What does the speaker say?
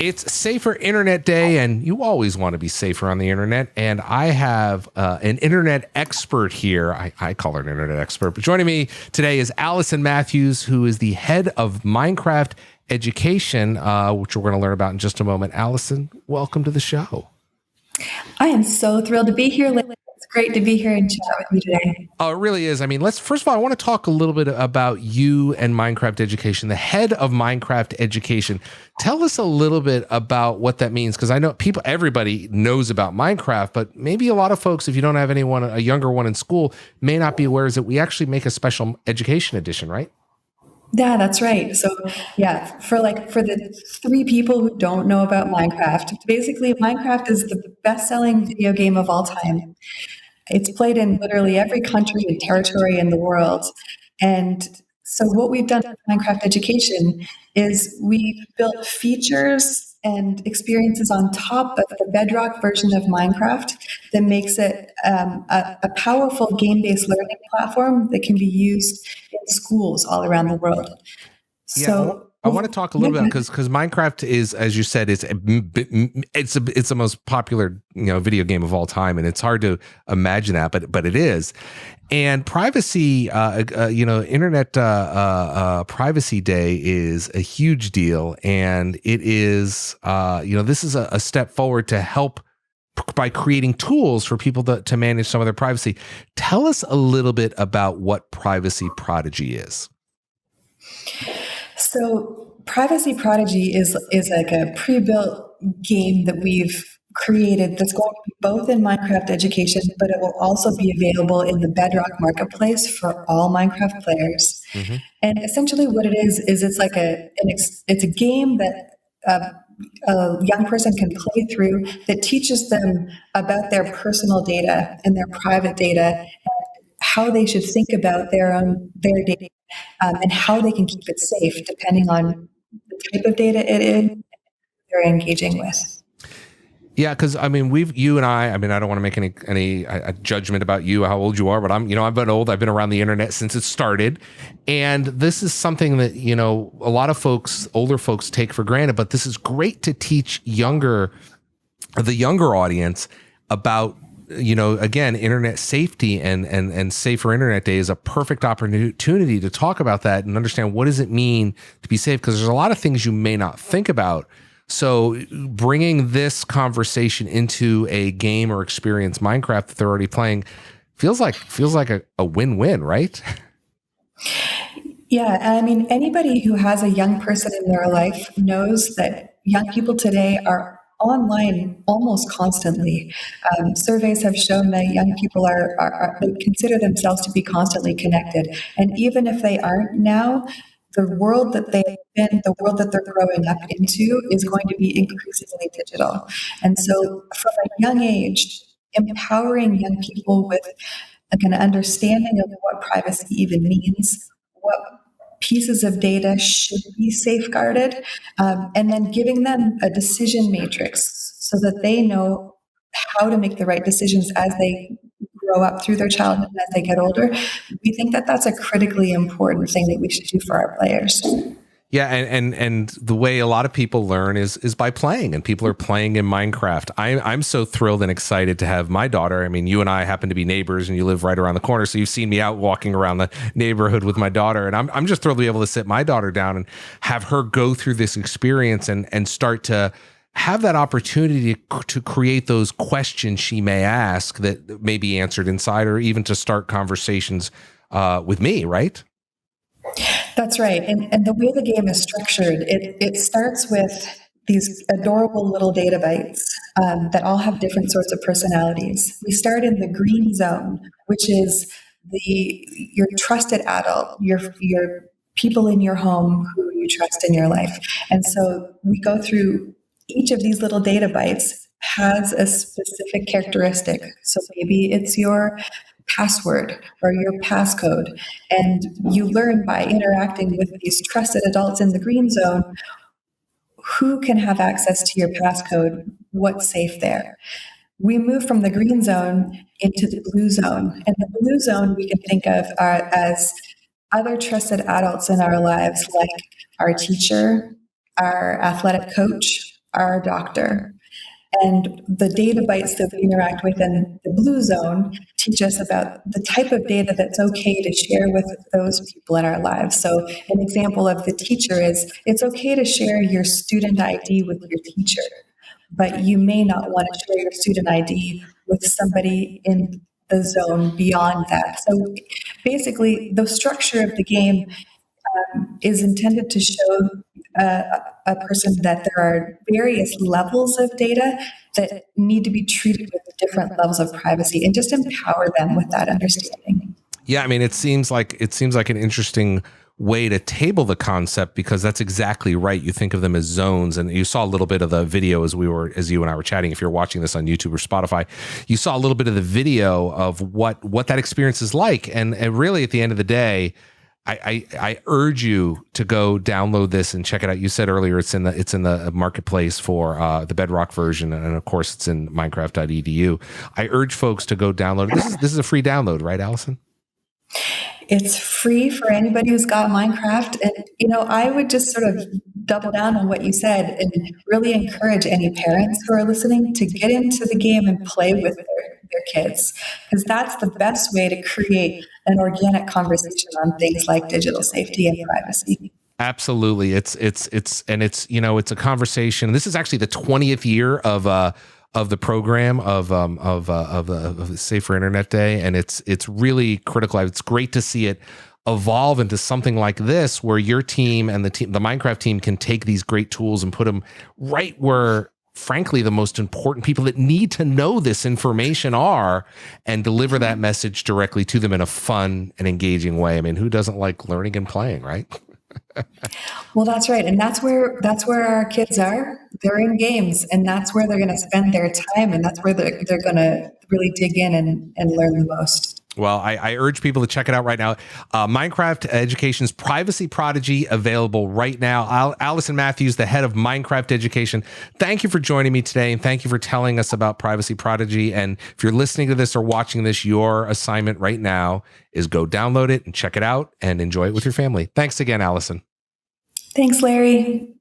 It's Safer Internet Day, and you always want to be safer on the internet. And I have an internet expert here. I call her an internet expert. But joining me today is Allison Matthews, who is the head of Minecraft education, which we're going to learn about in just a moment. Allison, welcome to the show. I am so thrilled to be here. It's great to be here and chat with you today. Oh, it really is. I mean, first of all, I want to talk a little bit about you and Minecraft education, the head of Minecraft education. Tell us a little bit about what that means, because I know everybody knows about Minecraft, but maybe a lot of folks, if you don't have anyone, a younger one in school, may not be aware is that we actually make a special education edition, right? Yeah, that's right. So yeah, for the three people who don't know about Minecraft, basically Minecraft is the best-selling video game of all time. It's played in literally every country and territory in the world. And so what we've done with Minecraft education is we've built features and experiences on top of the bedrock version of Minecraft that makes it a powerful game-based learning platform that can be used in schools all around the world. Yeah, so I want to talk a little bit because Minecraft is, as you said, it's the most popular video game of all time, and it's hard to imagine that, but it is. And privacy, Internet Privacy Day is a huge deal, and it is, this is a step forward to help by creating tools for people to manage some of their privacy. Tell us a little bit about what Privacy Prodigy is. So Privacy Prodigy is like a pre-built game that we've created that's going to be both in Minecraft education, but it will also be available in the Bedrock Marketplace for all Minecraft players. Mm-hmm. And essentially what it is it's like it's a game that a young person can play through that teaches them about their personal data and their private data, and how they should think about their data, and how they can keep it safe depending on the type of data it is they're engaging with. Yeah, because I mean, you and I don't want to make any judgment about you, how old you are, but I've been old. I've been around the internet since it started, and this is something that a lot of older folks take for granted. But this is great to teach the younger audience about. Again, internet safety and Safer Internet Day is a perfect opportunity to talk about that and understand what does it mean to be safe, because there's a lot of things you may not think about. So bringing this conversation into a game or experience, Minecraft, that they're already playing, feels like a win-win, right? Yeah, I mean, anybody who has a young person in their life knows that young people today are online almost constantly. Surveys have shown that young people they consider themselves to be constantly connected. And even if they aren't now, the world that the world that they're growing up into is going to be increasingly digital. And so from a young age, empowering young people with an understanding of what privacy even means, what pieces of data should be safeguarded, and then giving them a decision matrix so that they know how to make the right decisions as they grow up through their childhood and as they get older. We think that that's a critically important thing that we should do for our players. Yeah, and the way a lot of people learn is by playing, and people are playing in Minecraft. I'm so thrilled and excited to have my daughter. I mean, you and I happen to be neighbors, and you live right around the corner, so you've seen me out walking around the neighborhood with my daughter, and I'm just thrilled to be able to sit my daughter down and have her go through this experience and start to have that opportunity to create those questions she may ask that may be answered inside, or even to start conversations with me, right? That's right. And the way the game is structured, it starts with these adorable little data bytes that all have different sorts of personalities. We start in the green zone, which is your trusted adult, your people in your home who you trust in your life. And so we go through each of these little data bytes has a specific characteristic. So maybe it's your password or your passcode. And you learn by interacting with these trusted adults in the green zone who can have access to your passcode, what's safe there. We move from the green zone into the blue zone. And the blue zone we can think of as other trusted adults in our lives, like our teacher, our athletic coach, our doctor. And the data bytes that we interact with in the blue zone teach us about the type of data that's okay to share with those people in our lives. So, an example of the teacher is it's okay to share your student ID with your teacher, but you may not want to share your student ID with somebody in the zone beyond that. So, basically, the structure of the game is intended to show a person that there are various levels of data that need to be treated with different levels of privacy and just empower them with that understanding. Yeah, I mean, it seems like an interesting way to table the concept, because that's exactly right. You think of them as zones, and you saw a little bit of the video as you and I were chatting. If you're watching this on YouTube or Spotify, you saw a little bit of the video of what that experience is like. And really, at the end of the day, I urge you to go download this and check it out. You said earlier it's in the marketplace for the Bedrock version, and of course it's in Minecraft.edu. I urge folks to go download it. This is a free download, right, Allison? It's free for anybody who's got Minecraft. And, I would just sort of double down on what you said and really encourage any parents who are listening to get into the game and play with their kids, because that's the best way to create an organic conversation on things like digital safety and privacy. Absolutely. It's a conversation. This is actually the 20th year of the program of the Safer Internet Day, and it's really critical. It's great to see it evolve into something like this, where your team and the Minecraft team can take these great tools and put them right where, frankly, the most important people that need to know this information are, and deliver that message directly to them in a fun and engaging way. I mean, who doesn't like learning and playing, right? Well, that's right. And that's where our kids are. They're in games, and that's where they're going to spend their time. And that's where they're going to really dig in and learn the most. Well, I urge people to check it out right now. Minecraft Education's Privacy Prodigy, available right now. Allison Matthews, the head of Minecraft Education, thank you for joining me today, and thank you for telling us about Privacy Prodigy. And if you're listening to this or watching this, your assignment right now is go download it and check it out and enjoy it with your family. Thanks again, Allison. Thanks, Larry.